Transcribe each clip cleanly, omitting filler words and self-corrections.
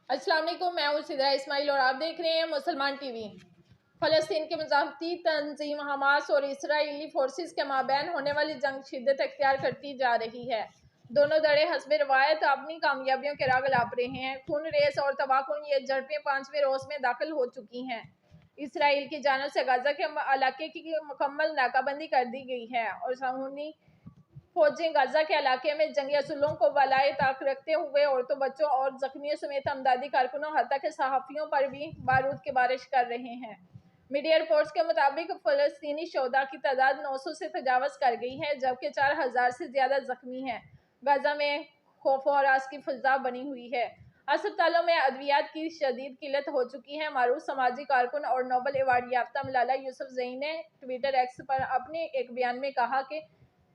السلام علیکم، میں ہوں سدرا اسماعیل اور آپ دیکھ رہے ہیں مسلمان ٹی وی۔ فلسطین کی مزاحمتی تنظیم حماس اور اسرائیلی فورسز کے مابین ہونے والی جنگ شدت اختیار کرتی جا رہی ہے۔ دونوں دھڑے حسب روایت اپنی کامیابیوں کے راہ گلاب رہے ہیں۔ خون ریز اور تباہ کن یہ جھڑپیں 5ویں روز میں داخل ہو چکی ہیں۔ اسرائیل کی جانب سے غزہ کے علاقے کی مکمل ناکہ بندی کر دی گئی ہے اور صہیونی فوجیں غزہ کے علاقے میں جنگی اصولوں کو بالائے طاق رکھتے ہوئے عورتوں، بچوں اور زخمیوں سمیت امدادی کارکنوں حتیٰ کہ صحافیوں پر بھی بارود کی بارش کر رہے ہیں۔ میڈیا رپورٹس کے مطابق فلسطینی شہداء کی تعداد 900 سے تجاوز کر گئی ہے جبکہ 4000 سے زیادہ زخمی ہیں۔ غزہ میں خوف و ہراس کی فضا بنی ہوئی ہے۔ اسپتالوں میں ادویات کی شدید قلت ہو چکی ہے۔ معروف سماجی کارکن اور نوبل ایوارڈ یافتہ ملالہ یوسفزئی نے ٹویٹر ایکس پر اپنے ایک بیان میں کہا کہ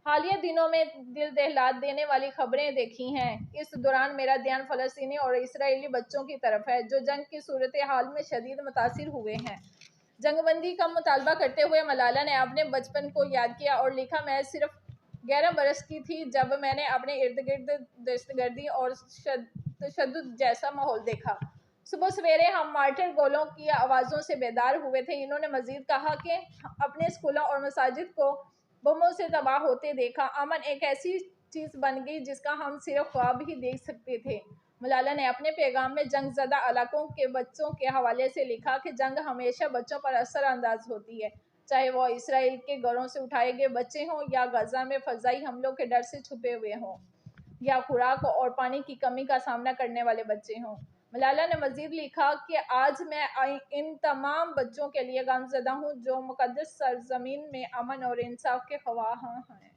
حالیہ دنوں میں دل دہلا دینے والی خبریں دیکھی ہیں۔ اس دوران میرا دھیان فلسطینی اور اسرائیلی بچوں کی طرف ہے جو جنگ کی صورتحال میں شدید متاثر ہوئے ہیں۔ جنگ بندی کا مطالبہ کرتے ہوئے ملالہ نے اپنے بچپن کو یاد کیا اور لکھا، میں صرف 11 برس کی تھی جب میں نے اپنے ارد گرد دہشت گردی اور تشدد جیسا ماحول دیکھا۔ صبح سویرے ہم مارٹر گولوں کی آوازوں سے بیدار ہوئے تھے۔ انہوں نے مزید کہا کہ اپنے اسکولوں اور مساجد کو بموں سے تباہ ہوتے دیکھا۔ امن ایک ایسی چیز بن گئی جس کا ہم صرف خواب ہی دیکھ سکتے تھے۔ ملالہ نے اپنے پیغام میں جنگ زدہ علاقوں کے بچوں کے حوالے سے لکھا کہ جنگ ہمیشہ بچوں پر اثر انداز ہوتی ہے، چاہے وہ اسرائیل کے گھروں سے اٹھائے گئے بچے ہوں یا غزہ میں فضائی حملوں کے ڈر سے چھپے ہوئے ہوں یا خوراک اور پانی کی کمی کا سامنا کرنے والے بچے ہوں۔ ملالہ نے مزید لکھا کہ آج میں ان تمام بچوں کے لیے غمزدہ ہوں جو مقدس سرزمین میں امن اور انصاف کے خواہاں ہیں۔